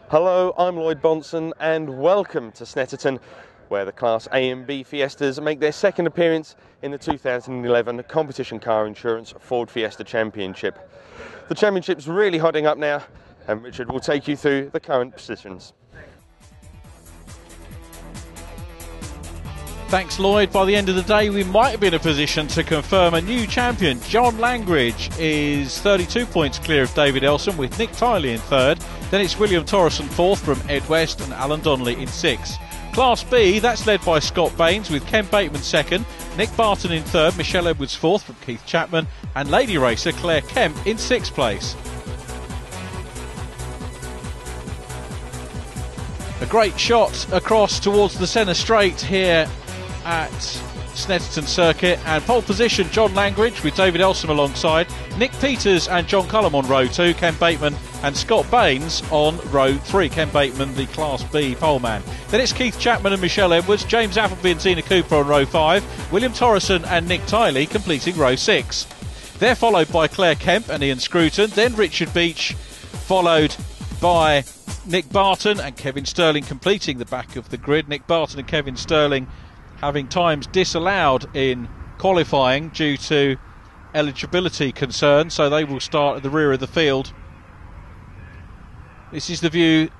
Hello, I'm Lloyd Bonson and welcome to Snetterton, where the Class A and B Fiestas make their second appearance in the 2011 Competition Car Insurance Ford Fiesta Championship. The championship's really hotting up now and Richard will take you through the current positions. Thanks, Lloyd. By the end of the day, we might be in a position to confirm a new champion. John Langridge is 32 points clear of Dave Elsom, with Nick Tiley in third. Then it's William Thoresen fourth from Ed West and Alan Donnelly in sixth. Class B, that's led by Scott Baines with Ken Bateman second, Nik Barton in third, Michelle Edwards fourth from Keith Chapman, and lady racer Claire Kemp in sixth place. A great shot across towards the centre straight here at Snetterton Circuit, and pole position John Langridge with David Elsom alongside, Nick Peters and Jon Cullum on row 2, Ken Bateman and Scott Baines on row 3, Ken Bateman the Class B poleman. Then it's Keith Chapman and Michelle Edwards, James Appleby and Zena on row 5, William Thoresen and Nick Tiley completing row 6. They're followed by Claire Kemp and Ian Scruton, then Richard Beach, followed by Nik Barton and Kevin Stirling completing the back of the grid. Nik Barton and Kevin Stirling having times disallowed in qualifying due to eligibility concerns, so they will start at the rear of the field. This is the view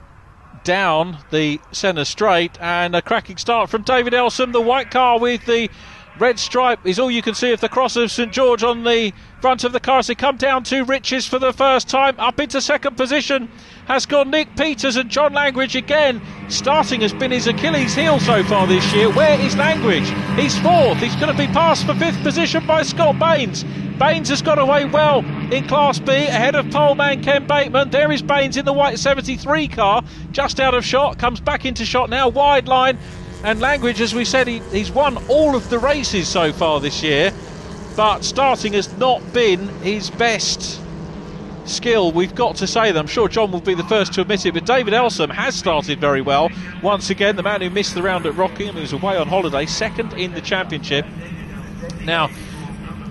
down the centre straight, and a cracking start from David Elsom. The white car with the red stripe is all you can see of the cross of St George on the front of the car as they come down to Riches for the first time. Up into second position has gone Nick Peters, and John Langridge again. Starting has been his Achilles heel so far this year. Where is Langridge? He's fourth. He's going to be passed for fifth position by Scott Baines. Baines has got away well in Class B ahead of poleman Ken Bateman. There is Baines in the white 73 car, just out of shot, comes back into shot now, wide line. And Langridge, as we said, he's won all of the races so far this year, but starting has not been his best skill, we've got to say that. I'm sure John will be the first to admit it, but David Elsom has started very well. Once again, the man who missed the round at Rockingham, who was away on holiday, second in the championship. Now,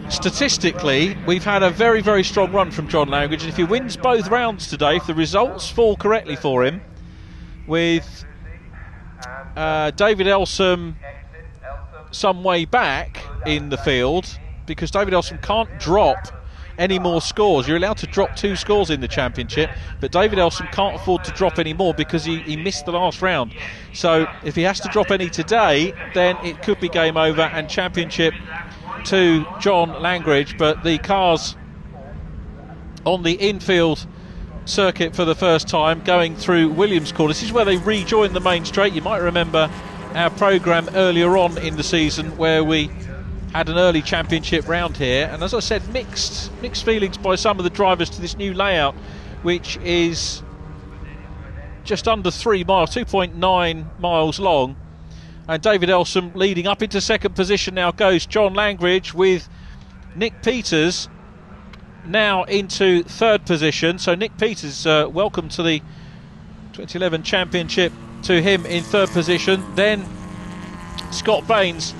statistically, we've had a very, very strong run from John Langridge, and if he wins both rounds today, if the results fall correctly for him, with David Elsom some way back in the field, because David Elsom can't drop any more scores. You're allowed to drop 2 scores in the championship, but David Elsom can't afford to drop any more because he missed the last round. So if he has to drop any today, then it could be game over and championship to John Langridge. But the cars on the infield circuit for the first time going through Williams Corner. This is where they rejoin the main straight. You might remember our programme earlier on in the season where we had an early championship round here, and as I said, mixed feelings by some of the drivers to this new layout, which is just under 3 miles, 2.9 miles long. And David Elsom leading up into second position now goes John Langridge, with Nick Peters now into third position. So Nick Peters, welcome to the 2011 championship to him in third position. Then Scott Baines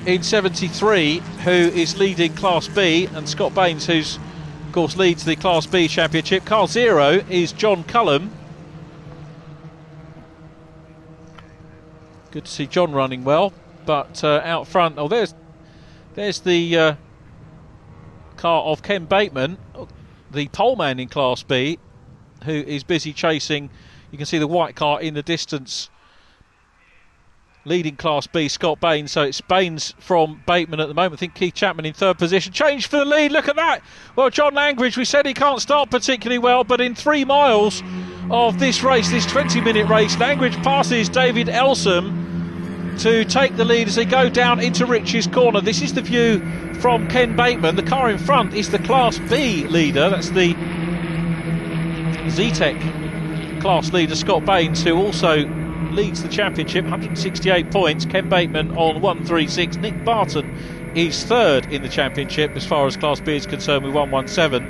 in 73, who is leading Class B, and Scott Baines, who's of course leads the Class B championship. Car 0 is Jon Cullum. Good to see John running well, but out front, oh, there's the car of Ken Bateman, the poleman in Class B, who is busy chasing. You can see the white car in the distance leading Class B, Scott Baines. So it's Baines from Bateman at the moment. I think Keith Chapman in third position. Change for the lead, look at that. Well, John Langridge, we said he can't start particularly well, but in 3 miles of this race, this 20-minute race, Langridge passes David Elsom to take the lead as they go down into Rich's Corner. This is the view from Ken Bateman. The car in front is the Class B leader. That's the Zetec class leader, Scott Baines, who also leads the championship, 168 points. Ken Bateman on 136. Nik Barton is third in the championship as far as Class B is concerned with 117.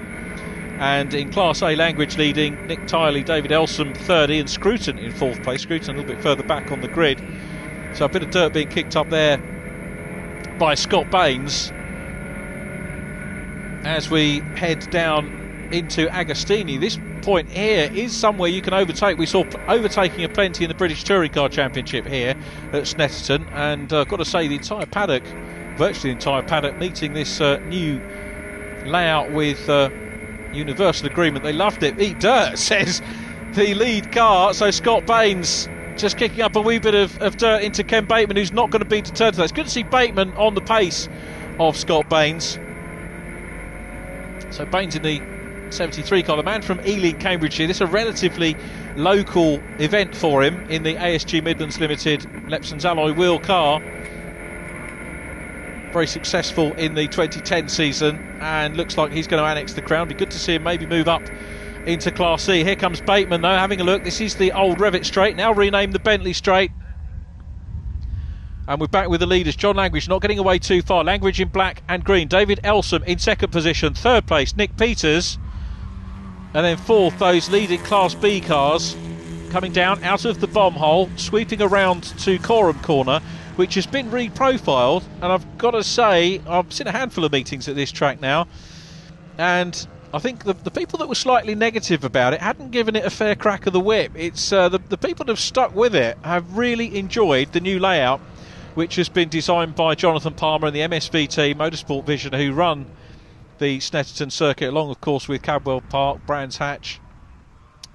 And in Class A, Langridge leading, Nick Tiley, David Elsom third, and Scruton in fourth place. Scruton a little bit further back on the grid. So a bit of dirt being kicked up there by Scott Baines as we head down into Agostini. This point here is somewhere you can overtake. We saw overtaking of plenty in the British Touring Car Championship here at Snetterton, and I've got to say the entire paddock, virtually the entire paddock, meeting this new layout with universal agreement. They loved it. Eat dirt, says the lead car. So Scott Baines just kicking up a wee bit of dirt into Ken Bateman, who's not going to be deterred to that. It's good to see Bateman on the pace of Scott Baines. So Baines in the 73 car, the man from Ealing, Cambridgeshire. This is a relatively local event for him in the ASG Midlands Limited Lepson's alloy wheel car. Very successful in the 2010 season, and looks like he's going to annex the crown. Be good to see him maybe move up into Class C. Here comes Bateman though, having a look. This is the old Revit Straight, now renamed the Bentley Straight. And we're back with the leaders. John Langridge not getting away too far. Langridge in black and green. David Elsom in second position. Third place, Nick Peters. And then fourth, those leading Class B cars coming down out of the bomb hole, sweeping around to Coram Corner, which has been reprofiled. And I've got to say, I've seen a handful of meetings at this track now, and I think the people that were slightly negative about it hadn't given it a fair crack of the whip. It's the people that have stuck with it have really enjoyed the new layout, which has been designed by Jonathan Palmer and the MSVT Motorsport Vision, who run the Snetterton circuit, along of course with Cadwell Park, Brands Hatch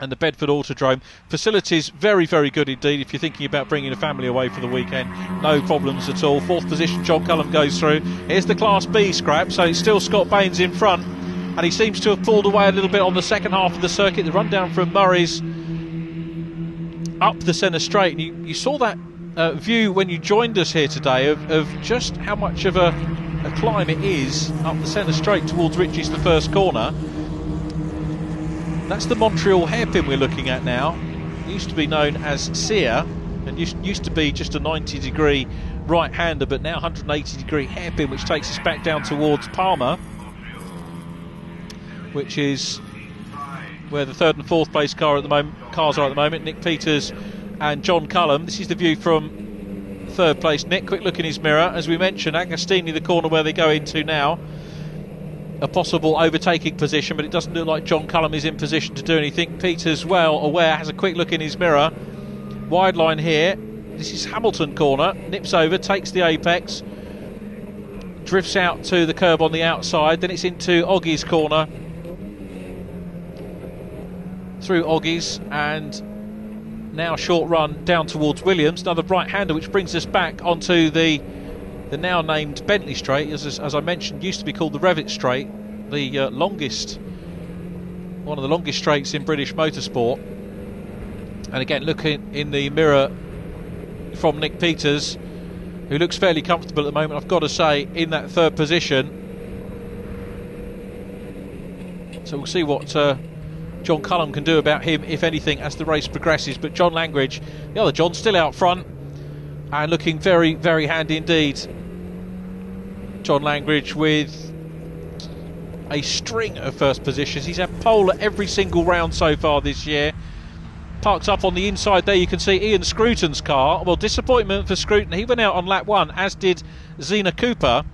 and the Bedford Autodrome. Facilities very, very good indeed if you're thinking about bringing a family away for the weekend. No problems at all. Fourth position, Jon Cullum goes through. Here's the Class B scrap, so it's still Scott Baines in front, and he seems to have pulled away a little bit on the second half of the circuit. The run down from Murray's up the centre straight, and you saw that view when you joined us here today of just how much of a climb it is up the centre straight towards Ritchie's the first corner. That's the Montreal hairpin we're looking at now. It used to be known as Sear, and used to be just a 90-degree right-hander, but now 180-degree hairpin, which takes us back down towards Palmer, which is where the third and fourth place cars are at the moment. Nick Peters and Jon Cullum. This is the view from third place Nick. Quick look in his mirror. As we mentioned, Agostini, the corner where they go into now, a possible overtaking position, but it doesn't look like Jon Cullum is in position to do anything. Peters, well aware, has a quick look in his mirror. Wide line here. This is Hamilton corner. Nips over, takes the apex, drifts out to the curb on the outside. Then it's into Oggie's corner, through Oggie's, and now short run down towards Williams. Another right-hander, which brings us back onto the now named Bentley Straight, as I mentioned, used to be called the Revit Straight, the one of the longest straights in British motorsport. And again, looking in the mirror from Nick Peters, who looks fairly comfortable at the moment, I've got to say, in that third position. So we'll see what Jon Cullum can do about him, if anything, as the race progresses. But John Langridge, the other John, still out front and looking very, very handy indeed. John Langridge with a string of first positions. He's had pole at every single round so far this year. Parked up on the inside there, you can see Ian Scruton's car. Well, disappointment for Scruton. He went out on lap one, as did Zena Cooper.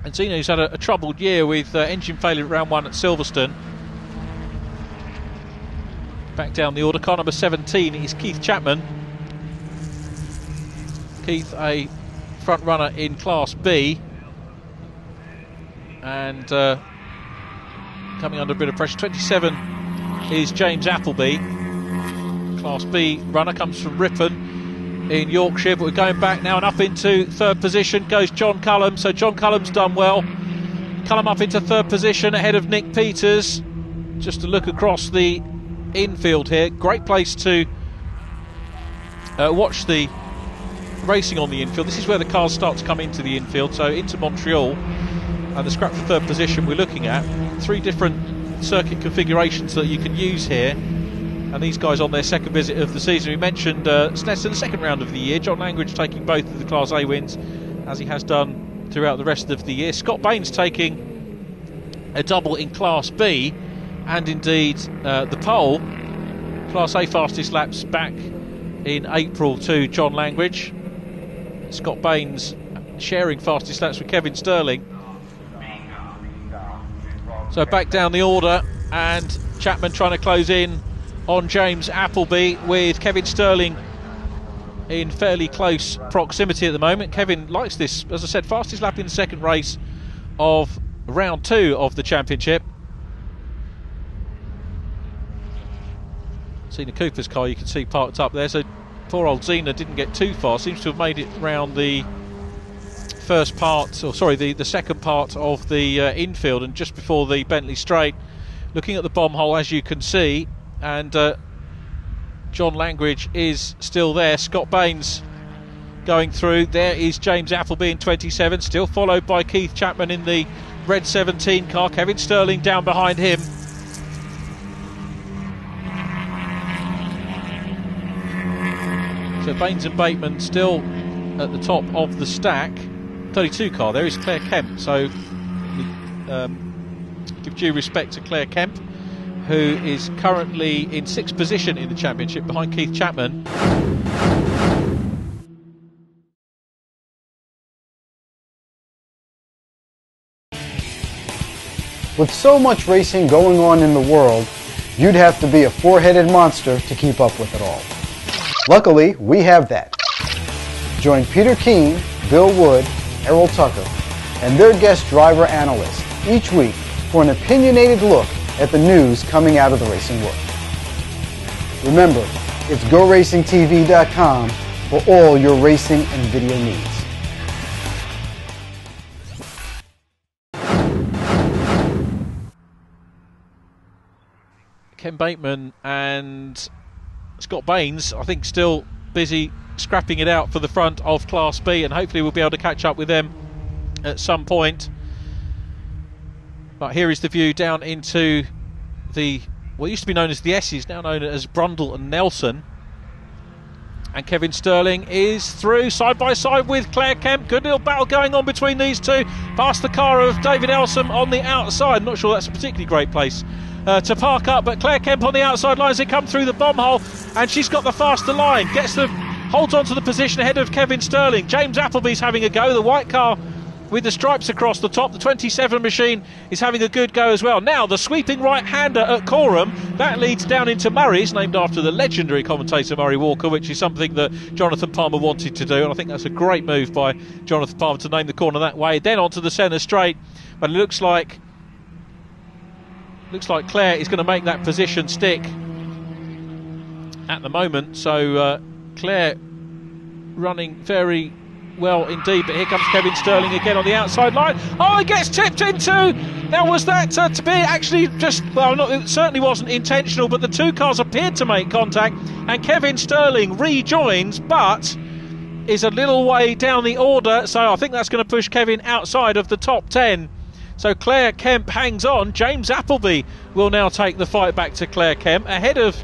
And Zena, who's had a troubled year with engine failure at round one at Silverstone. Back down the order, car number 17 is Keith Chapman. Keith, a front runner in Class B, and coming under a bit of pressure. 27 is James Appleby. Class B runner, comes from Ripon in Yorkshire, but we're going back now, and up into third position goes Jon Cullum. So Jon Cullum's done well. Cullum up into third position ahead of Nick Peters. Just to look across the infield here, great place to watch the racing on the infield. This is where the cars start to come into the infield, so into Montreal, and the scrap for third position we're looking at. Three different circuit configurations that you can use here, and these guys on their second visit of the season. We mentioned Snetterton, the second round of the year. John Langridge taking both of the Class A wins, as he has done throughout the rest of the year. Scott Baines taking a double in Class B, and indeed the pole. Class A fastest laps back in April to John Langridge. Scott Baines sharing fastest laps with Kevin Stirling. So back down the order, and Chapman trying to close in on James Appleby, with Kevin Stirling in fairly close proximity at the moment. Kevin likes this, as I said, fastest lap in the second race of round 2 of the championship. Zena Cooper's car you can see parked up there, so poor old Zena didn't get too far, seems to have made it round the first part, or sorry, the second part of the infield, and just before the Bentley straight, looking at the bomb hole as you can see, and John Langridge is still there. Scott Baines going through. There is James Appleby in 27, still followed by Keith Chapman in the red 17 car. Kevin Stirling down behind him. So Baines and Bateman still at the top of the stack. 32 car, there is Claire Kemp. So give due respect to Claire Kemp, who is currently in 6th position in the championship behind Keith Chapman. With so much racing going on in the world, you'd have to be a four-headed monster to keep up with it all. Luckily, we have that. Join Peter Keane, Bill Wood, Errol Tucker, and their guest driver analyst each week for an opinionated look at the news coming out of the racing world. Remember, it's GoRacingTV.com for all your racing and video needs. Ken Bateman and Scott Baines, I think, still busy scrapping it out for the front of Class B, and hopefully we'll be able to catch up with them at some point. But here is the view down into the, what used to be known as the S's, now known as Brundle and Nelson. And Kevin Stirling is through side by side with Claire Kemp. Good little battle going on between these two. Past the car of David Elsom on the outside. Not sure that's a particularly great place to park up, but Claire Kemp on the outside line as they come through the bomb hole, and she's got the faster line. Holds on to the position ahead of Kevin Stirling. James Appleby's having a go. The white car with the stripes across the top, the 27 machine, is having a good go as well. Now the sweeping right-hander at Coram, that leads down into Murray's, named after the legendary commentator Murray Walker, which is something that Jonathan Palmer wanted to do, and I think that's a great move by Jonathan Palmer to name the corner that way. Then onto the centre straight, but it looks like Claire is going to make that position stick at the moment. So Claire running very well indeed, but here comes Kevin Stirling again on the outside line. Oh, he gets tipped into. Now, was that to be actually just, well, it certainly wasn't intentional, but the two cars appeared to make contact, and Kevin Stirling rejoins, but is a little way down the order, so I think that's going to push Kevin outside of the top 10. So Claire Kemp hangs on. James Appleby will now take the fight back to Claire Kemp, ahead of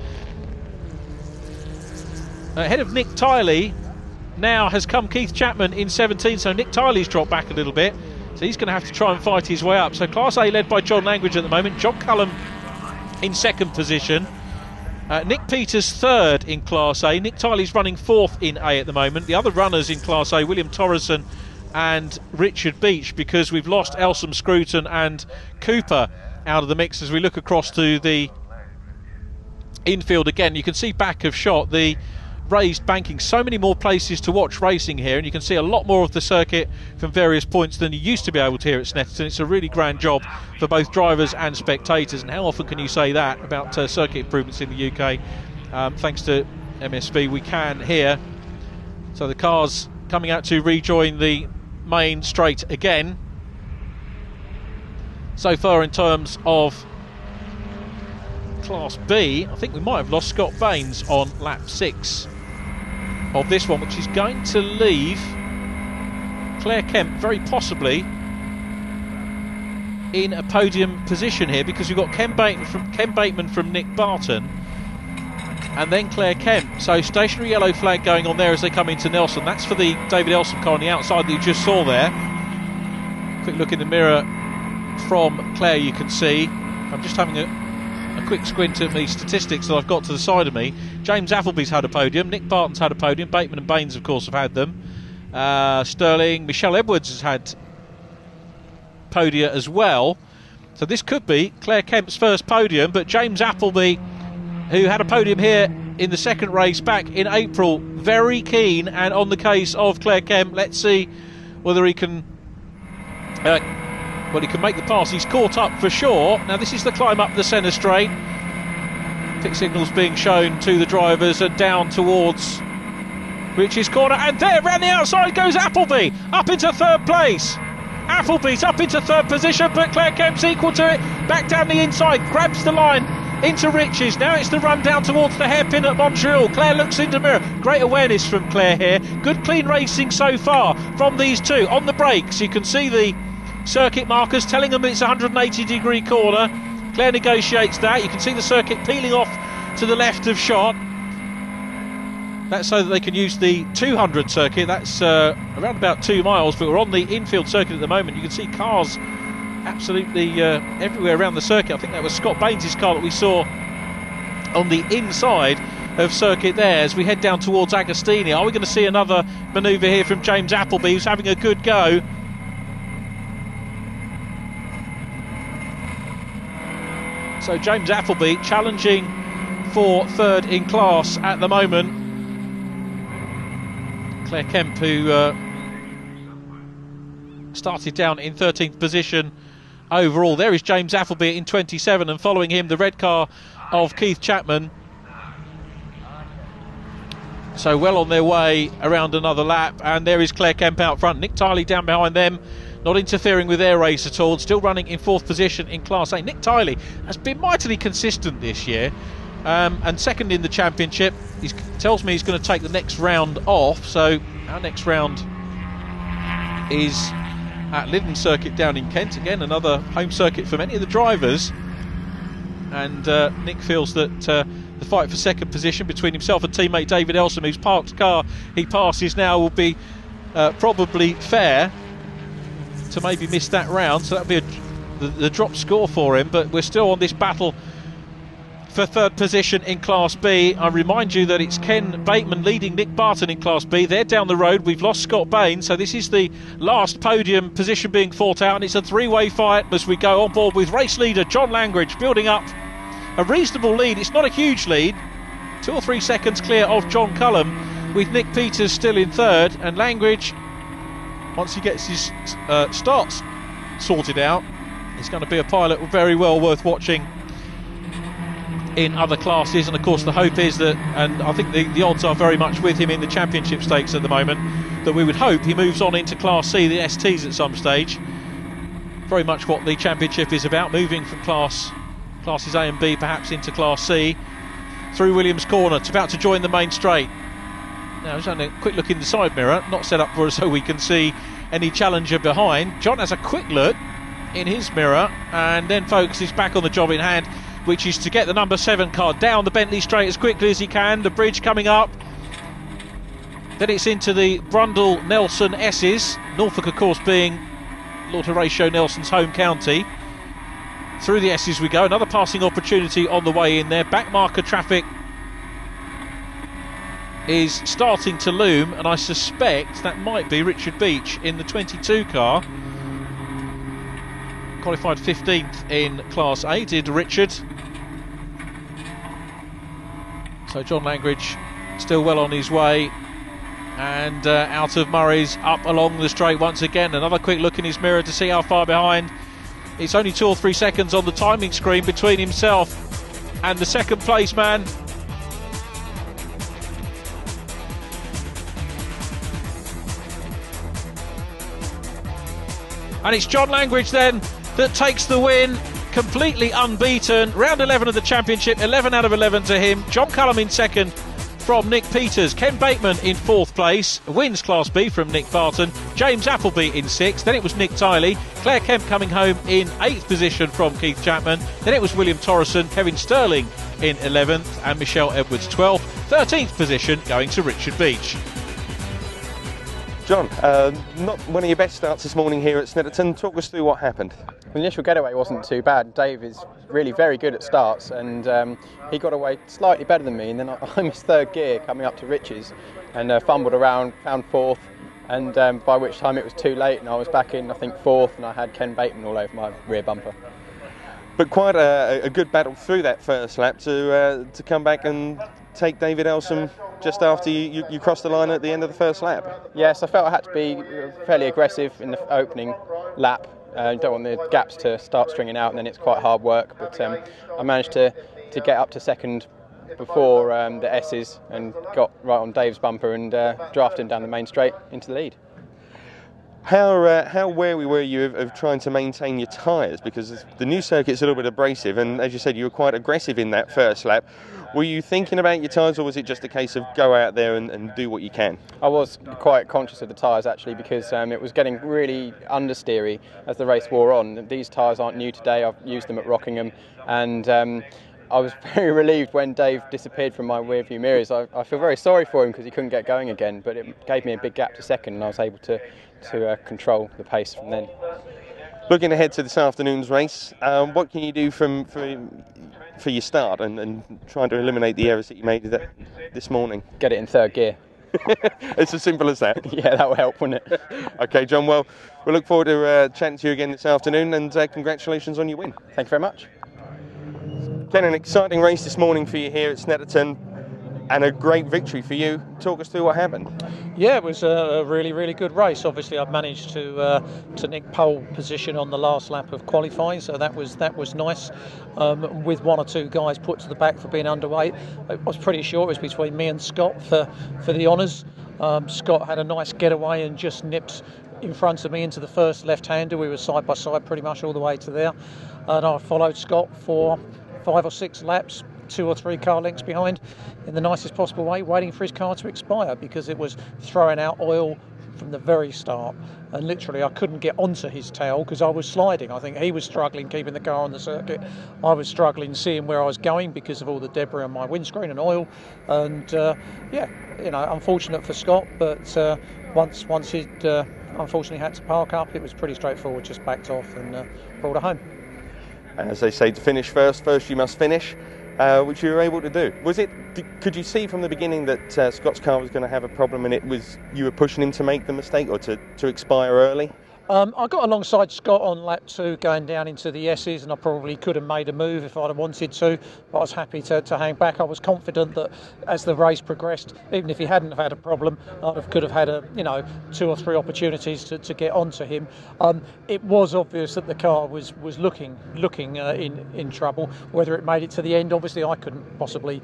Nick Tiley. Now has come Keith Chapman in 17, so Nick Tiley's dropped back a little bit, so he's going to have to try and fight his way up. So Class A led by John Langridge at the moment. Jon Cullum in 2nd position. Nick Peters 3rd in Class A. Nick Tiley's running 4th in A at the moment. The other runners in Class A, William Thoresen and Richard Beach, because we've lost Elsom, Scruton and Cooper out of the mix. As we look across to the infield again, you can see back of shot the raised banking. So many more places to watch racing here, and you can see a lot more of the circuit from various points than you used to be able to here at Snetterton. It's a really grand job for both drivers and spectators, and how often can you say that about circuit improvements in the UK? Thanks to MSV we can here. So the cars coming out to rejoin the main straight again. So far in terms of Class B, I think we might have lost Scott Baines on lap 6 of this one, which is going to leave Claire Kemp very possibly in a podium position here, because we've got Ken Bateman from Nik Barton, and then Claire Kemp. So stationary yellow flag going on there as they come into Nelson. That's for the David Elsom car on the outside that you just saw there. Quick look in the mirror from Claire, you can see. I'm just having a quick squint at the statistics that I've got to the side of me. James Appleby's had a podium, Nik Barton's had a podium, Bateman and Baines of course have had them. Stirling, Michelle Edwards has had podia as well. So this could be Claire Kemp's first podium, but James Appleby, who had a podium here in the second race back in April, very keen and on the case of Claire Kemp. Let's see whether he can he can make the pass. He's caught up for sure. Now this is the climb up the centre straight. Pit signals being shown to the drivers and down towards Rich's corner, and there round the outside goes Appleby up into third place. Appleby's up into third position, but Claire Kemp's equal to it. Back down the inside, grabs the line into Rich's. Now it's the run down towards the hairpin at Montreal. Claire looks in the mirror. Great awareness from Claire here. Good clean racing so far from these two. On the brakes, you can see the circuit markers telling them it's a 180-degree corner. Claire negotiates that. You can see the circuit peeling off to the left of shot. That's so that they can use the 200 circuit. That's around about 2 miles, but we're on the infield circuit at the moment. You can see cars absolutely everywhere around the circuit. I think that was Scott Baines' car that we saw on the inside of circuit there as we head down towards Agostini. Are we going to see another manoeuvre here from James Appleby, who's having a good go? So James Appleby challenging for third in class at the moment. Claire Kemp, who started down in 13th position overall. There is James Appleby in 27, and following him the red car of Keith Chapman. So well on their way around another lap, and there is Claire Kemp out front. Nick Tiley down behind them, not interfering with their race at all, still running in 4th position in Class A. Nick Tiley has been mightily consistent this year, and second in the championship. He tells me he's going to take the next round off, so our next round is at Lyddon Circuit down in Kent. Again, another home circuit for many of the drivers, and Nick feels that the fight for second position between himself and teammate David Elsom, whose parked car he passes now, will be probably fair to maybe miss that round, so that'll be the drop score for him. But we're still on this battle for third position in Class B. I remind you that it's Ken Bateman leading Nik Barton in Class B. They're down the road. We've lost Scott Baines, so this is the last podium position being fought out, and it's a three-way fight as we go on board with race leader John Langridge building up a reasonable lead. It's not a huge lead, 2 or 3 seconds clear of Jon Cullum, with Nick Peters still in third, and Langridge, once he gets his starts sorted out, is going to be a pilot very well worth watching in other classes. And of course the hope is that, and I think the odds are very much with him in the championship stakes at the moment, that we would hope he moves on into Class C, the STs, at some stage. Very much what the championship is about, moving from classes A and B perhaps into Class C. Through Williams Corner, it's about to join the main straight. Now just having a quick look in the side mirror, not set up for us so we can see any challenger behind. John has a quick look in his mirror and then focuses back on the job in hand, which is to get the number 7 car down the Bentley straight as quickly as he can. The bridge coming up, then it's into the Brundle Nelson S's, Norfolk of course being Lord Horatio Nelson's home county. Through the S's we go, another passing opportunity on the way in there. Back marker traffic is starting to loom, and I suspect that might be Richard Beach in the 22 car. Qualified 15th in Class A, did Richard. So John Langridge still well on his way, and out of Murray's up along the straight once again. Another quick look in his mirror to see how far behind. It's only 2 or 3 seconds on the timing screen between himself and the second place man. And it's John Langridge then that takes the win, completely unbeaten. Round 11 of the championship, 11 out of 11 to him. Jon Cullum in second from Nick Peters. Ken Bateman in 4th place, wins Class B from Nik Barton. James Appleby in 6th. Then it was Nick Tiley. Claire Kemp coming home in 8th position from Keith Chapman. Then it was William Thoresen, Kevin Stirling in 11th, and Michelle Edwards 12th. 13th position going to Richard Beach. John, not one of your best starts this morning here at Snetterton. Talk us through what happened. The initial getaway wasn't too bad. Dave is really very good at starts, and he got away slightly better than me, and then I missed third gear coming up to Rich's and fumbled around, found 4th, and by which time it was too late and I was back in, I think, 4th, and I had Ken Bateman all over my rear bumper. But quite a good battle through that first lap to come back and take David Elsom just after you crossed the line at the end of the first lap. Yes, I felt I had to be fairly aggressive in the opening lap. Don't want the gaps to start stringing out, and then it's quite hard work. But I managed to get up to second before the S's and got right on Dave's bumper and drafted him down the main straight into the lead. How wary were you of trying to maintain your tyres? Because the new circuit's a little bit abrasive, and as you said, you were quite aggressive in that first lap. Were you thinking about your tyres, or was it just a case of go out there and do what you can? I was quite conscious of the tyres actually, because it was getting really understeery as the race wore on. These tyres aren't new today. I've used them at Rockingham, and I was very relieved when Dave disappeared from my rear view mirrors. I feel very sorry for him because he couldn't get going again, but it gave me a big gap to second, and I was able to control the pace from then. Looking ahead to this afternoon's race, what can you do for your start and trying to eliminate the errors that you made this morning? Get it in third gear. It's as simple as that. Yeah, that will help, wouldn't it? Okay, John, well, we'll look forward to chatting to you again this afternoon, and congratulations on your win. Thank you very much. Ken, an exciting race this morning for you here at Snetterton, and a great victory for you. Talk us through what happened. Yeah, it was a really, really good race. Obviously, I've managed to nick pole position on the last lap of qualifying, so that was nice. With one or two guys put to the back for being underweight, I was pretty sure it was between me and Scott for the honours. Scott had a nice getaway and just nipped in front of me into the first left-hander. We were side by side pretty much all the way to there, and I followed Scott for 5 or 6 laps, 2 or 3 car lengths behind, in the nicest possible way, waiting for his car to expire, because it was throwing out oil from the very start, and literally I couldn't get onto his tail because I was sliding. I think he was struggling keeping the car on the circuit. I was struggling seeing where I was going because of all the debris on my windscreen and oil, and unfortunate for Scott, but once he'd unfortunately had to park up, it was pretty straightforward, just backed off and brought it home. As they say, to finish first you must finish, which you were able to do. Could you see from the beginning that Scott's car was going to have a problem, and you were pushing him to make the mistake, or to expire early? I got alongside Scott on lap 2 going down into the S's, and I probably could have made a move if I'd have wanted to, but I was happy to hang back. I was confident that as the race progressed, even if he hadn't have had a problem, I could have had 2 or 3 opportunities to get onto him. It was obvious that the car was looking in trouble. Whether it made it to the end, obviously I couldn't possibly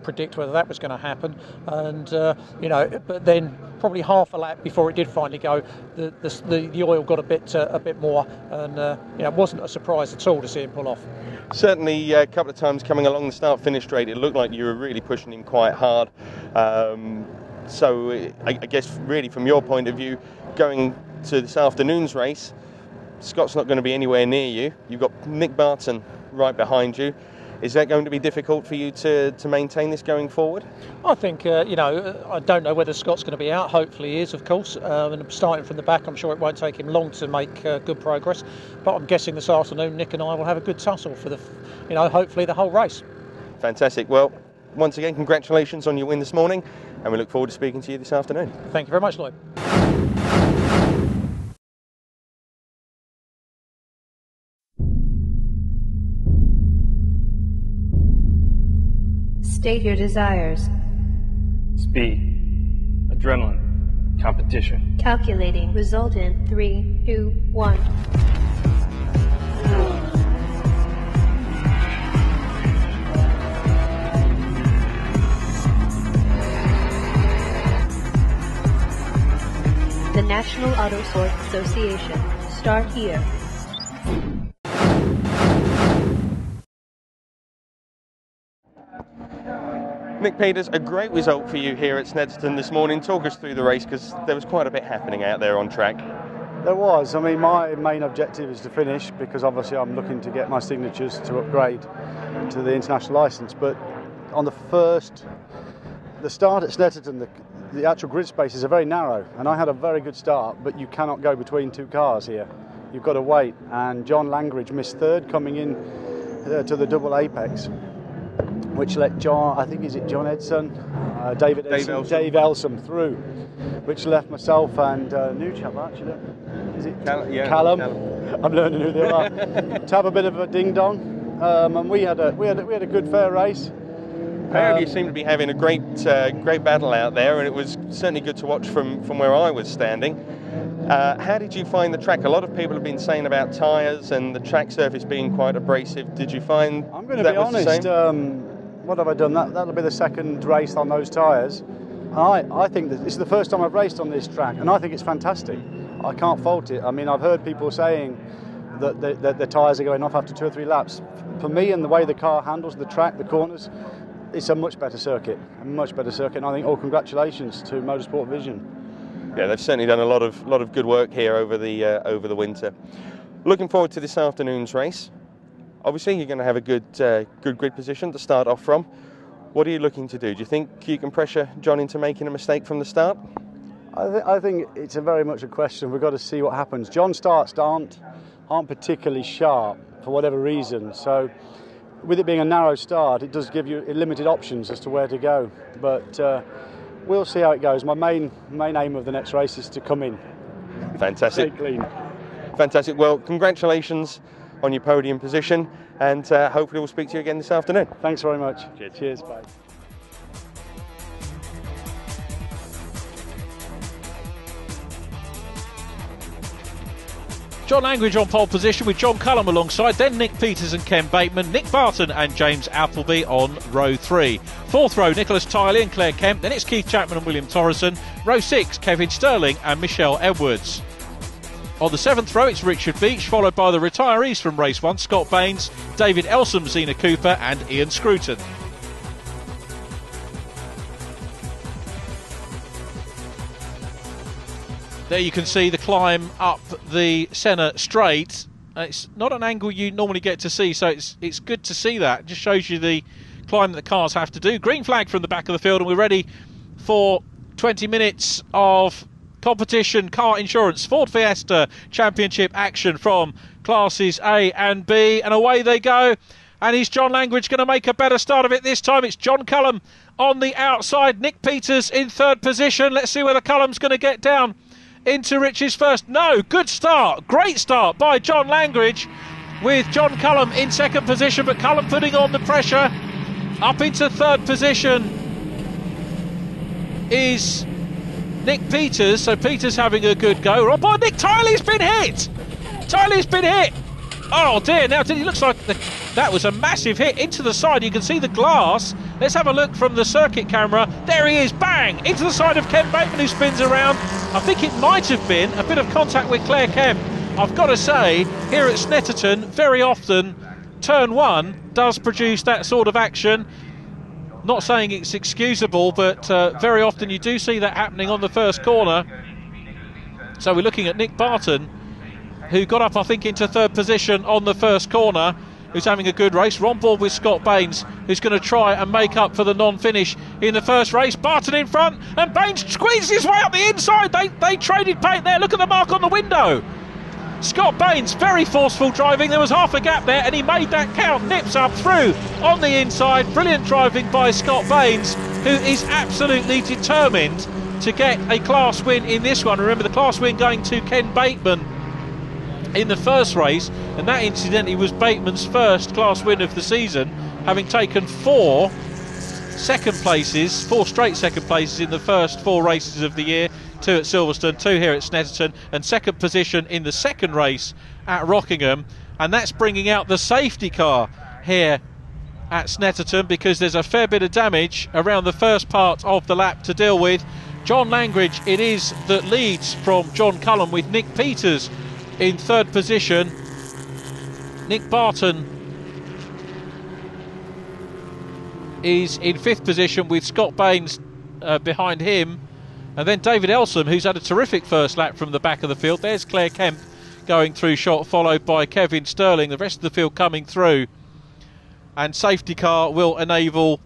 predict whether that was going to happen, and but then probably half a lap before it did finally go, the oil got a bit more, and it wasn't a surprise at all to see him pull off. Certainly, a couple of times coming along the start-finish straight, it looked like you were really pushing him quite hard. So I guess really from your point of view, going to this afternoon's race, Scott's not going to be anywhere near you. You've got Nik Barton right behind you. Is that going to be difficult for you to maintain this going forward? I think, I don't know whether Scott's going to be out. Hopefully he is, of course. And starting from the back, I'm sure it won't take him long to make good progress. But I'm guessing this afternoon, Nick and I will have a good tussle for hopefully the whole race. Fantastic. Well, once again, congratulations on your win this morning, and we look forward to speaking to you this afternoon. Thank you very much, Lloyd. State your desires. Speed, adrenaline, competition. Calculating. Result in 3, 2, 1. The National Auto Sport Association. Start here. Nick Peters, a great result for you here at Snetterton this morning. Talk us through the race, because there was quite a bit happening out there on track. There was. I mean, my main objective is to finish, because obviously I'm looking to get my signatures to upgrade to the international licence. But on the start at Snetterton, the actual grid spaces are very narrow, and I had a very good start, but you cannot go between 2 cars here. You've got to wait, and John Langridge missed third coming in to the double apex, which let John Dave Elsom through, which left myself and new chap actually. Is it Callum? I'm learning who they are. To have a bit of a ding dong, and we had a good fair race. Both of you seem to be having a great battle out there, and it was certainly good to watch from where I was standing. How did you find the track? A lot of people have been saying about tyres and the track surface being quite abrasive. Did you find I'm going to be honest, what have I done? That'll be the second race on those tyres. I think that this is the first time I've raced on this track, and I think it's fantastic. I can't fault it. I mean, I've heard people saying that the tyres are going off after 2 or 3 laps. For me, and the way the car handles the track, the corners, it's a much better circuit, and I think congratulations to Motorsport Vision. Yeah, they've certainly done a lot of good work here over the winter. Looking forward to this afternoon's race. Obviously, you're going to have a good grid position to start off from. What are you looking to do? Do you think you can pressure John into making a mistake from the start? I think it's very much a question. We've got to see what happens. John's starts aren't particularly sharp for whatever reason. So, with it being a narrow start, it does give you limited options as to where to go. But we'll see how it goes. My main aim of the next race is to come in. Fantastic. Stay clean. Fantastic. Well, congratulations on your podium position, and hopefully we'll speak to you again this afternoon. Thanks very much. Cheers. Cheers. Bye. John Langridge on pole position with Jon Cullum alongside, then Nick Peters and Ken Bateman, Nik Barton and James Appleby on row 3. 4th row, Nick Tiley and Claire Kemp, then it's Keith Chapman and William Thoresen. Row 6, Kevin Stirling and Michelle Edwards. On the 7th row, it's Richard Beach, followed by the retirees from race 1, Scott Baines, David Elsom, Zena Cooper and Ian Scruton. There you can see the climb up the Senna straight. It's not an angle you normally get to see, so it's good to see that. It just shows you the climb that the cars have to do. Green flag from the back of the field, and we're ready for 20 minutes of competition car insurance Ford Fiesta Championship action from classes A and B, and away they go. And is John Langridge going to make a better start of it this time? It's Jon Cullum on the outside, Nick Peters in 3rd position. Let's see whether Cullum's going to get down into Rich's first. No, good start, great start by John Langridge with Jon Cullum in 2nd position, but Cullum putting on the pressure. Up into 3rd position is Nick Peters, so Peters having a good go. Oh boy, Nick Tiley's been hit! Tiley's been hit! Oh dear, now it looks like that was a massive hit into the side. You can see the glass. Let's have a look from the circuit camera. There he is, bang! Into the side of Ken Bateman, who spins around. I think it might have been a bit of contact with Claire Kemp. I've got to say, here at Snetterton, very often, turn 1 does produce that sort of action. Not saying it's excusable, but very often you do see that happening on the first corner. So we're looking at Nik Barton, who got up, I think, into 3rd position on the first corner, who's having a good race. We're on board with Scott Baines, who's going to try and make up for the non-finish in the first race. Barton in front, and Baines squeezes his way up the inside. They traded paint there. Look at the mark on the window. Scott Baines, very forceful driving. There was half a gap there, and he made that count. Nips up through on the inside. Brilliant driving by Scott Baines, who is absolutely determined to get a class win in this one. Remember, the class win going to Ken Bateman in the first race, and that incidentally was Bateman's first class win of the season, having taken 4 straight second places in the first 4 races of the year. 2 at Silverstone, 2 here at Snetterton, and 2nd position in the 2nd race at Rockingham. And that's bringing out the safety car here at Snetterton, because there's a fair bit of damage around the first part of the lap to deal with. John Langridge it is that leads from Jon Cullum, with Nick Peters in 3rd position. Nik Barton is in 5th position with Scott Baines behind him, and then David Elsom, who's had a terrific first lap from the back of the field. There's Claire Kemp going through shot, followed by Kevin Stirling. The rest of the field coming through, and safety car will enable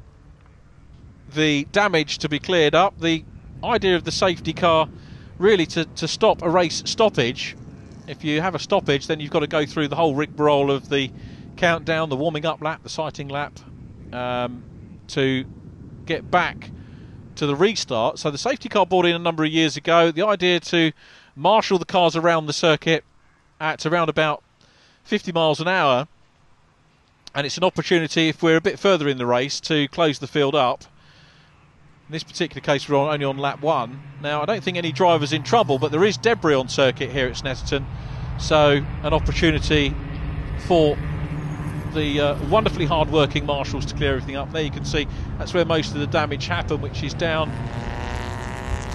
the damage to be cleared up. The idea of the safety car really to stop a race stoppage. If you have a stoppage, then you've got to go through the whole rigmarole of the countdown, the warming up lap, the sighting lap, to get back to the restart. So the safety car brought in a number of years ago. The idea to marshal the cars around the circuit at around about 50 miles an hour And it's an opportunity, if we're a bit further in the race, to close the field up. In this particular case, we're only on lap 1. Now, I don't think any driver's in trouble, but there is debris on circuit here at Snetterton. So, an opportunity for the wonderfully hard-working marshals to clear everything up. There you can see that's where most of the damage happened, which is down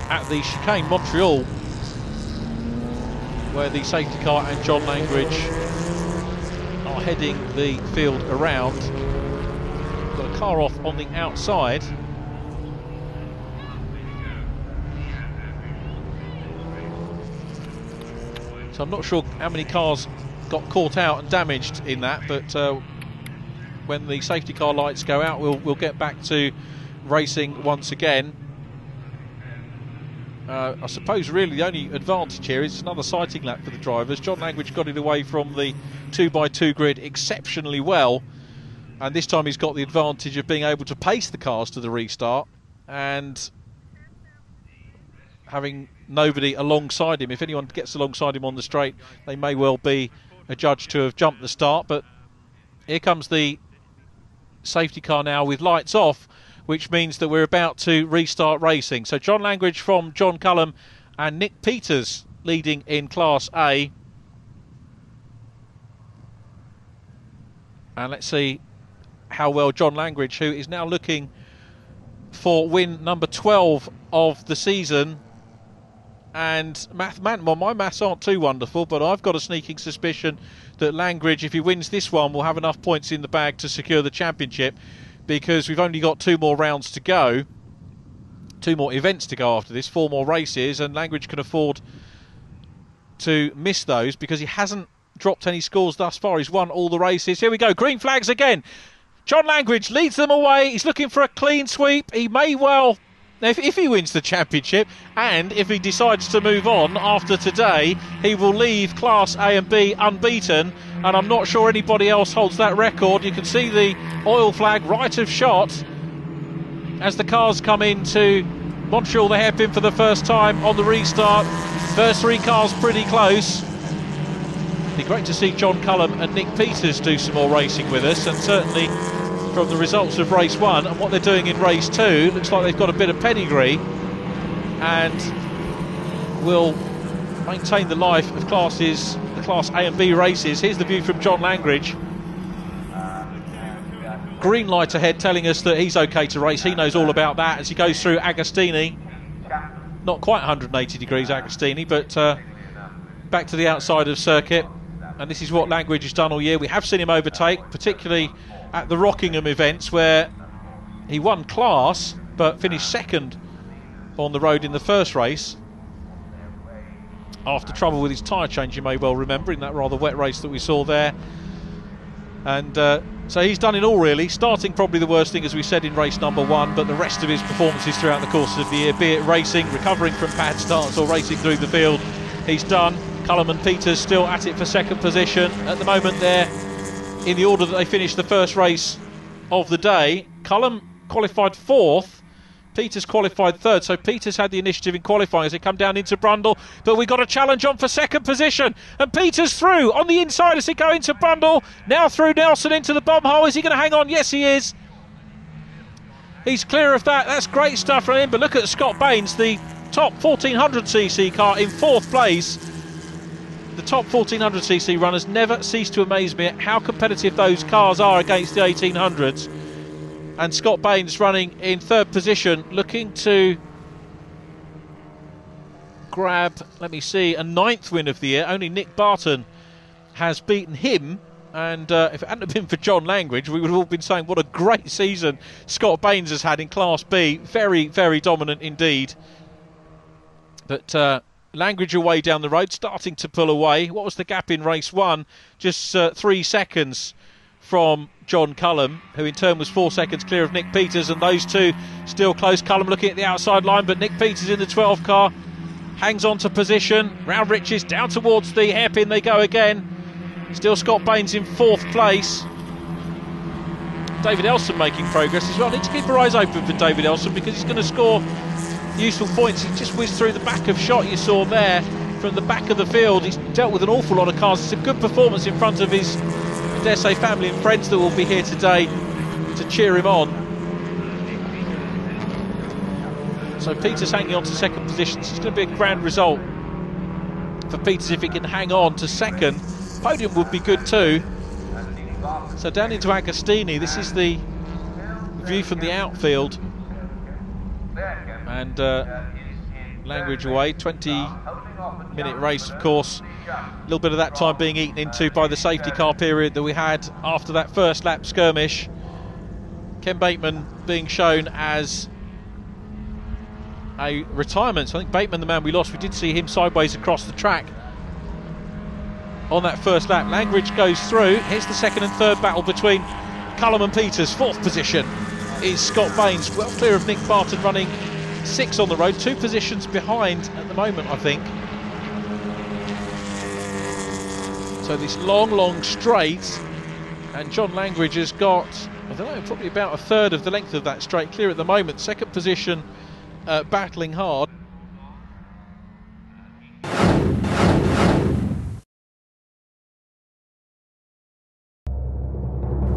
at the chicane Montreal, where the safety car and John Langridge are heading the field around. Got a car off on the outside. So I'm not sure how many cars got caught out and damaged in that, but when the safety car lights go out, we'll get back to racing once again. I suppose really the only advantage here is another sighting lap for the drivers. John Langridge got it away from the 2x2 grid exceptionally well, and this time he's got the advantage of being able to pace the cars to the restart and having nobody alongside him. If anyone gets alongside him on the straight, they may well be adjudged to have jumped the start. But here comes the safety car now with lights off, which means that we're about to restart racing. So John Langridge from Jon Cullum and Nick Peters leading in Class A. And let's see how well John Langridge, who is now looking for win number 12 of the season. And well, my maths aren't too wonderful, but I've got a sneaking suspicion that Langridge, if he wins this one, will have enough points in the bag to secure the championship, because we've only got 2 more rounds to go, 2 more events to go after this, 4 more races, and Langridge can afford to miss those because he hasn't dropped any scores thus far. He's won all the races. Here we go, green flags again. John Langridge leads them away. He's looking for a clean sweep. He may well, if he wins the championship, and if he decides to move on after today, he will leave Class A and B unbeaten, and I'm not sure anybody else holds that record. You can see the oil flag right of shot as the cars come into Montreal, the hairpin for the first time on the restart. First 3 cars pretty close. It'd be great to see Jon Cullum and Nick Peters do some more racing with us, and certainly from the results of race 1 and what they're doing in race 2, looks like they've got a bit of pedigree and will maintain the life of the Class A and B races. Here's the view from John Langridge. Green light ahead telling us that he's okay to race. He knows all about that as he goes through Agostini. Not quite 180 degrees Agostini, but back to the outside of circuit. And this is what Langridge has done all year. We have seen him overtake, particularly at the Rockingham events, where he won class but finished second on the road in the first race after trouble with his tyre change, you may well remember, in that rather wet race that we saw there. And so he's done it all really, starting probably the worst thing, as we said, in race number 1, but the rest of his performances throughout the course of the year, be it racing, recovering from bad starts, or racing through the field, he's done. Cullum and Peters still at it for second position. At the moment they're in the order that they finished the first race of the day. Cullum qualified 4th, Peters qualified 3rd, so Peters had the initiative in qualifying as they come down into Brundle, but we've got a challenge on for second position, and Peters through on the inside as they go into Brundle, now through Nelson into the bomb hole. Is he going to hang on? Yes, he is. He's clear of that. That's great stuff from him, but look at Scott Baines, the top 1400cc car in 4th place. The top 1400cc runners never cease to amaze me at how competitive those cars are against the 1800s. And Scott Baines running in 3rd position, looking to grab, let me see, a 9th win of the year. Only Nik Barton has beaten him, and if it hadn't been for John Langridge, we would have all been saying what a great season Scott Baines has had in Class B. Very, very dominant indeed. But Langridge away down the road, starting to pull away. What was the gap in race 1? Just 3 seconds from Jon Cullum, who in turn was 4 seconds clear of Nick Peters, and those two still close. Cullum looking at the outside line, but Nick Peters in the 12 car hangs on to position. Round Riches, down towards the hairpin they go again. Still Scott Baines in 4th place. David Elsom making progress as well. Need to keep our eyes open for David Elsom, because he's going to score useful points. He just whizzed through the back of shot you saw there from the back of the field. He's dealt with an awful lot of cars. It's a good performance in front of his dare say family and friends that will be here today to cheer him on. So Peters hanging on to second position. This is going to be a grand result for Peters if he can hang on to second. Podium would be good too. So down into Agostini. This is the view from the outfield. And Langridge away. 20-minute race, of course. A little bit of that time being eaten into by the safety car period that we had after that first lap skirmish. Ken Bateman being shown as a retirement. So I think Bateman, the man we lost, we did see him sideways across the track on that first lap. Langridge goes through. Here's the second and third battle between Cullum and Peters. Fourth position is Scott Baines, well clear of Nik Barton, running 6 on the road, 2 positions behind at the moment, I think. So this long straight, and John Langridge has got, I don't know, probably about a third of the length of that straight clear at the moment. Second position, battling hard.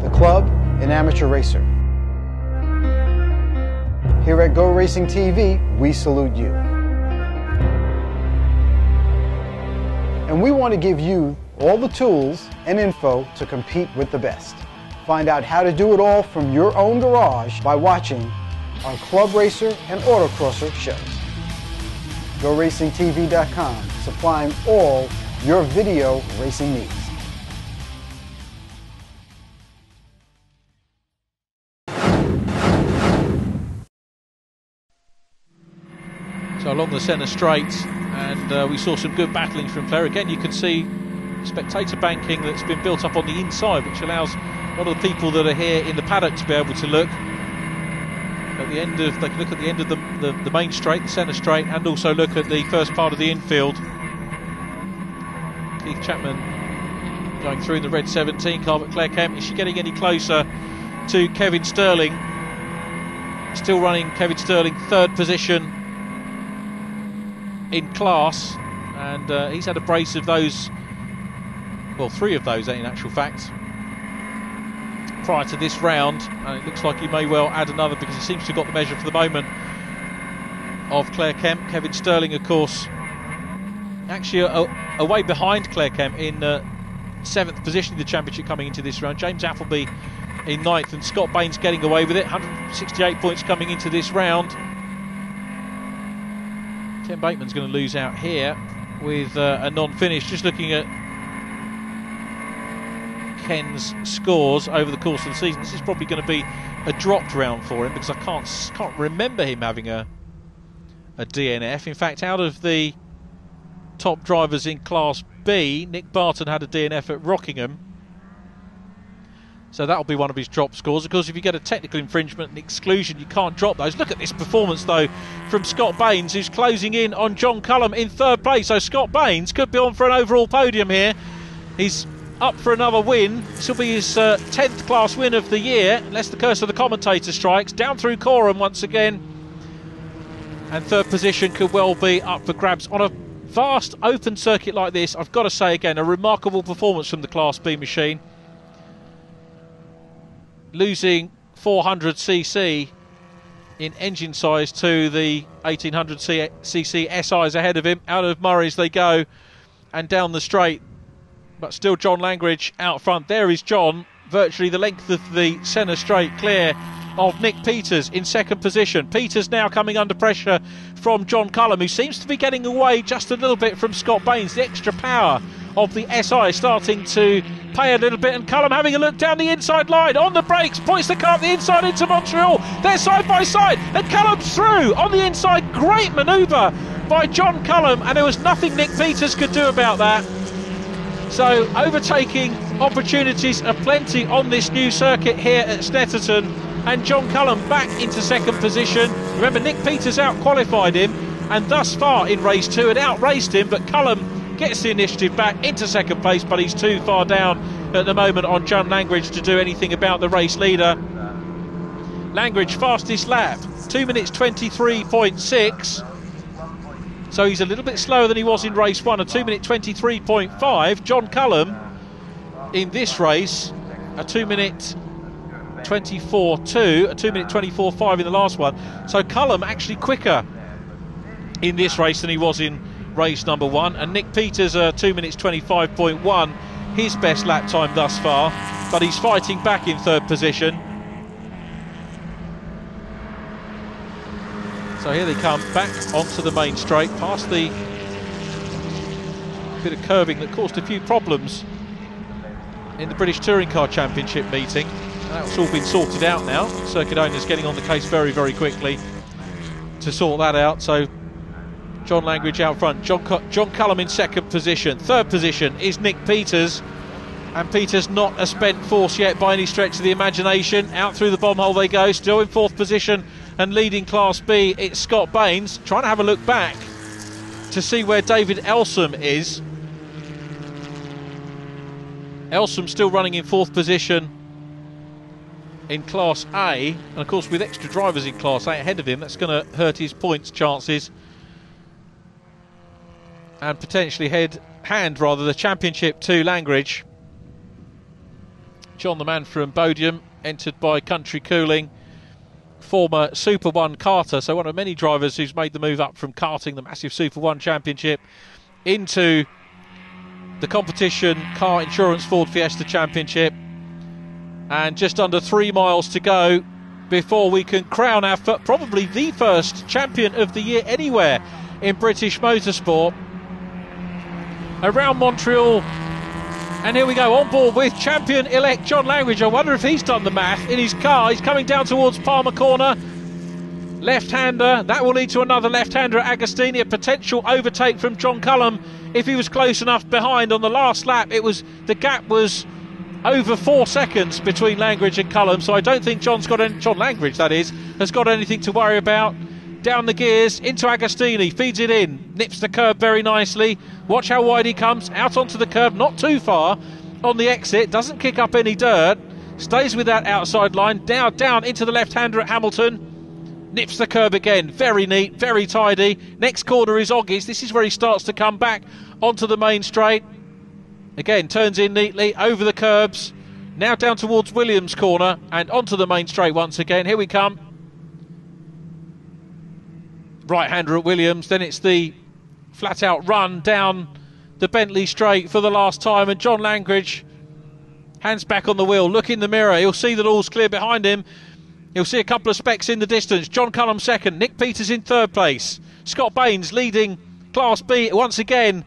The club, an amateur racer. Here at GoRacingTV, we salute you. And we want to give you all the tools and info to compete with the best. Find out how to do it all from your own garage by watching our Club Racer and Autocrosser shows. GoRacingTV.com, supplying all your video racing needs. So along the centre straight, and we saw some good battling from Clerk. Again, you can see spectator banking that's been built up on the inside, which allows a lot of the people that are here in the paddock to be able to look at the end of, they can look at the end of the main straight, the centre straight, and also look at the first part of the infield. Keith Chapman going through in the red 17 car, but Kemp, is she getting any closer to Kevin Stirling? Still running Kevin Stirling, third position in class, and he's had a brace of those, well, 3 of those in actual fact, prior to this round, and it looks like he may well add another because he seems to have got the measure for the moment of Kemp. Kevin Stirling, of course, actually away behind Kemp in 7th position in the championship coming into this round. James Appleby in 9th, and Scott Baines getting away with it, 168 points coming into this round. Ken Bateman's going to lose out here with a non-finish. Just looking at Ken's scores over the course of the season, this is probably going to be a dropped round for him because I can't remember him having a DNF. In fact, out of the top drivers in Class B, Nik Barton had a DNF at Rockingham. So that'll be one of his drop scores. Of course, if you get a technical infringement and exclusion, you can't drop those. Look at this performance, though, from Scott Baines, who's closing in on Jon Cullum in 3rd place. So Scott Baines could be on for an overall podium here. He's up for another win. This will be his 10th class win of the year, unless the curse of the commentator strikes. Down through Coram once again. And 3rd position could well be up for grabs on a vast open circuit like this. I've got to say again, a remarkable performance from the Class B machine. Losing 400cc in engine size to the 1800cc SIs ahead of him. Out of Murray's they go and down the straight, but still John Langridge out front. There is John, virtually the length of the centre straight clear of Nick Peters in 2nd position. Peters now coming under pressure from Jon Cullum, who seems to be getting away just a little bit from Scott Baines. The extra power of the SI starting to pay a little bit, and Cullum having a look down the inside line, on the brakes, points the car up the inside into Montreal. They're side by side, and Cullum's through on the inside. Great manoeuvre by Jon Cullum, and there was nothing Nick Peters could do about that. So overtaking opportunities are plenty on this new circuit here at Snetterton, and Jon Cullum back into 2nd position. Remember, Nick Peters out-qualified him, and thus far in race 2 had out-raced him, but Cullum gets the initiative back into 2nd place, but he's too far down at the moment on John Langridge to do anything about the race leader. Langridge fastest lap, 2 minutes 23.6. So he's a little bit slower than he was in race 1, a 2 minute 23.5. Jon Cullum in this race a 2-minute 24.2, a 2-minute 24.5 in the last one. So Cullum actually quicker in this race than he was in race number 1, and Nick Peters 2 minutes 25.1, his best lap time thus far, but he's fighting back in third position. So here they come back onto the main straight, past the bit of curving that caused a few problems in the British Touring Car Championship meeting. That's all been sorted out now. Circuit owners getting on the case very, very quickly to sort that out. So John Langridge out front, Jon Cullum in second position. Third position is Nick Peters, and Peters not a spent force yet by any stretch of the imagination. Out through the bomb hole they go, still in fourth position and leading Class B. It's Scott Baines trying to have a look back to see where David Elsom is. Elsom still running in fourth position in Class A, and of course with extra drivers in Class A ahead of him, that's going to hurt his points chances and potentially hand the championship to Langridge. John the man from Bodiam, entered by Country Cooling, former Super 1 karter, so one of many drivers who's made the move up from karting, the massive Super 1 championship, into the competition car insurance Ford Fiesta Championship. And just under 3 miles to go before we can crown our probably the first champion of the year anywhere in British motorsport around Montreal. And here we go, on board with champion-elect John Langridge. I wonder if he's done the math in his car. He's coming down towards Palmer Corner. Left-hander, that will lead to another left-hander at Agostini. A potential overtake from Jon Cullum if he was close enough behind on the last lap. The gap was over 4 seconds between Langridge and Cullum, so I don't think John Langridge, that is, has got anything to worry about. Down the gears, into Agostini, feeds it in, nips the curb very nicely. Watch how wide he comes, out onto the curb, not too far on the exit, doesn't kick up any dirt, stays with that outside line, down into the left-hander at Hamilton, nips the curb again, very neat, very tidy. Next corner is Oggies, this is where he starts to come back onto the main straight. Again, turns in neatly, over the curbs, now down towards Williams corner and onto the main straight once again. Here we come. Right-hander at Williams, then it's the flat-out run down the Bentley straight for the last time, and John Langridge, hands back on the wheel, look in the mirror, he'll see that all's clear behind him, he'll see a couple of specks in the distance. Jon Cullum second, Nick Peters in third place, Scott Baines leading Class B once again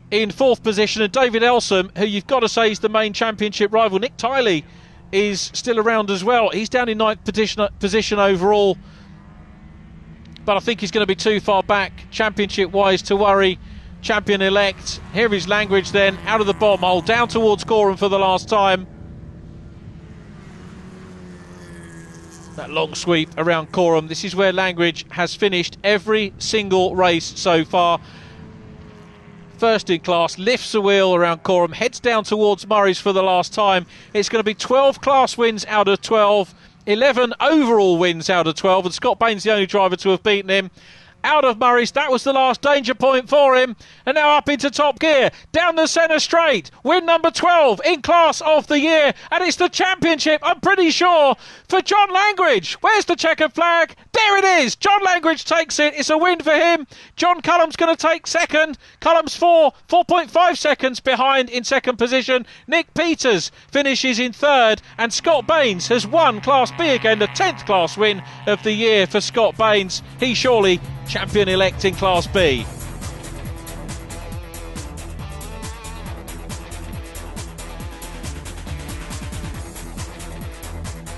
in fourth position, and David Elsom, who you've got to say is the main championship rival. Nick Tiley is still around as well, he's down in ninth position overall, but I think he's going to be too far back championship-wise to worry. Champion-elect. Here is Langridge then, out of the bomb hole, down towards Coram for the last time. That long sweep around Coram. This is where Langridge has finished every single race so far. First in class, lifts the wheel around Coram, heads down towards Murray's for the last time. It's going to be 12 class wins out of 12. 11 overall wins out of 12, and Scott Baines the only driver to have beaten him. Out of Murray's, that was the last danger point for him, and now up into top gear, down the centre straight, win number 12 in class of the year, and it's the championship, I'm pretty sure, for John Langridge. Where's the checkered flag? There it is, John Langridge takes it, it's a win for him. Jon Cullum's going to take second, Cullum's 4.5 seconds behind in second position. Nick Peters finishes in third, and Scott Baines has won Class B again, the 10th class win of the year for Scott Baines. He surely champion-elect in Class B.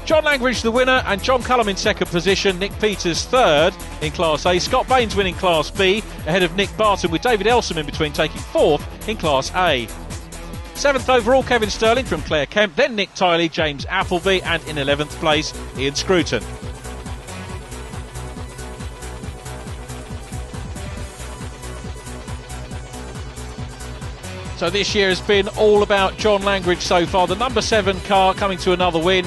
John Langridge the winner, and Jon Cullum in second position, Nick Peters third in Class A, Scott Baines winning Class B ahead of Nik Barton, with David Elsom in between taking fourth in Class A. 7th overall Kevin Stirling from Clare Kemp, then Nick Tiley, James Appleby, and in 11th place Ian Scruton. So this year has been all about John Langridge so far. The number 7 car coming to another win,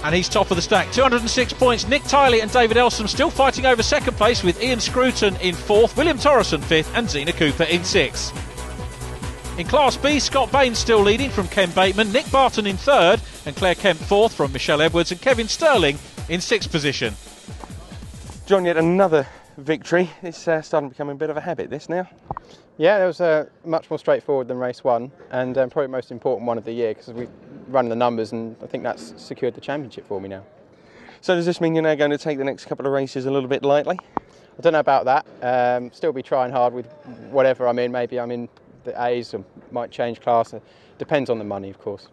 and he's top of the stack. 206 points. Nick Tiley and David Elsom still fighting over second place, with Ian Scruton in fourth, William Thoresen fifth, and Zena Cooper in sixth. In Class B, Scott Baines still leading from Ken Bateman, Nik Barton in third, and Kemp fourth from Michelle Edwards, and Kevin Stirling in sixth position. John, yet another victory. It's starting to become a bit of a habit, this now. Yeah, it was much more straightforward than race one, and probably the most important one of the year because we've run the numbers, and I think that's secured the championship for me now. So does this mean you're now going to take the next couple of races a little bit lightly? I don't know about that. Still be trying hard with whatever I'm in. Maybe I'm in the A's, or might change class. Depends on the money, of course.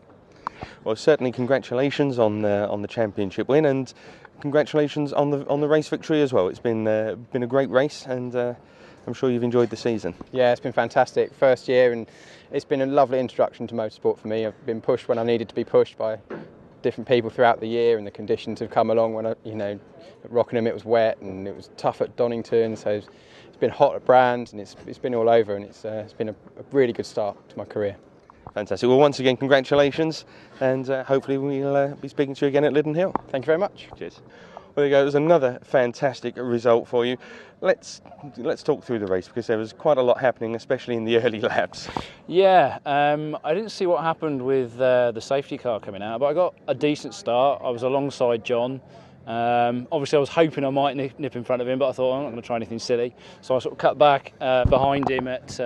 Well, certainly congratulations on the championship win, and congratulations on the race victory as well. It's been a great race, and I'm sure you've enjoyed the season. Yeah, it's been fantastic. First year, and it's been a lovely introduction to motorsport for me. I've been pushed when I needed to be pushed by different people throughout the year, and the conditions have come along. When at Rockingham it was wet and it was tough at Donington, so it's been hot at Brands, and it's been all over, and it's been a really good start to my career. Fantastic. Well, once again, congratulations, and hopefully we'll be speaking to you again at Lyddon Hill. Thank you very much. Cheers. Well, there you go. It was another fantastic result for you. Let's talk through the race, because there was quite a lot happening, especially in the early laps. Yeah, I didn't see what happened with the safety car coming out, but I got a decent start. I was alongside John. Obviously, I was hoping I might nip in front of him, but I thought I'm not going to try anything silly. So I sort of cut back behind him at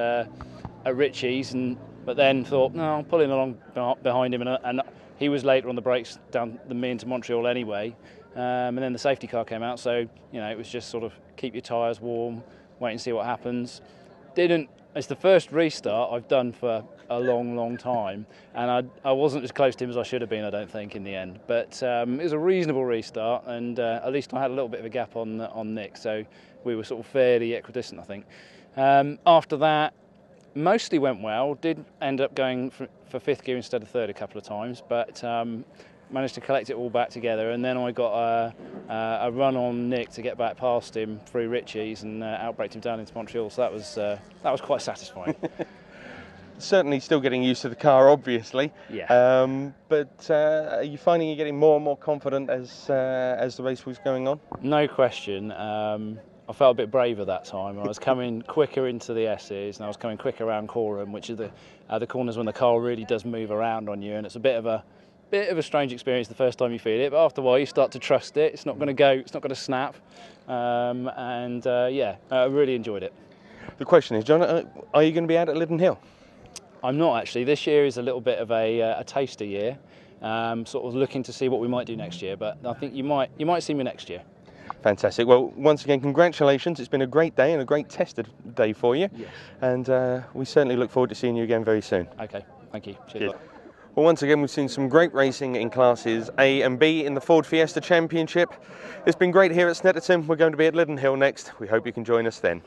Ritchie's, but then thought, no, I'll pull him along behind him, and he was later on the brakes down than me into Montreal anyway. And then the safety car came out, so it was just sort of keep your tyres warm, wait and see what happens. It's the first restart I've done for a long time, and I wasn't as close to him as I should have been, I don't think, in the end. But it was a reasonable restart, and at least I had a little bit of a gap on Nick, so we were sort of fairly equidistant, I think. After that, mostly went well. Did end up going for fifth gear instead of third a couple of times, but managed to collect it all back together, and then I got a run on Nick to get back past him through Ritchie's and outbraked him down into Montreal, so that was quite satisfying. Certainly still getting used to the car, obviously. Yeah. But are you finding you're getting more and more confident as the race was going on? No question. I felt a bit braver that time. I was coming quicker into the S's, and I was coming quicker around Coram, which is the corners when the car really does move around on you, and it's a bit of a strange experience the first time you feel it, but after a while you start to trust it. It's not going to go, it's not going to snap, I really enjoyed it. The question is, John, are you going to be out at Lyddon Hill? I'm not actually. This year is a little bit of a taster year, sort of looking to see what we might do next year, but I think you might see me next year. Fantastic. Well, once again, congratulations. It's been a great day and a great tested day for you. Yes. And we certainly look forward to seeing you again very soon. Okay, thank you. Cheers. Well, once again, we've seen some great racing in classes A and B in the Ford Fiesta Championship. It's been great here at Snetterton. We're going to be at Lyddon Hill next. We hope you can join us then.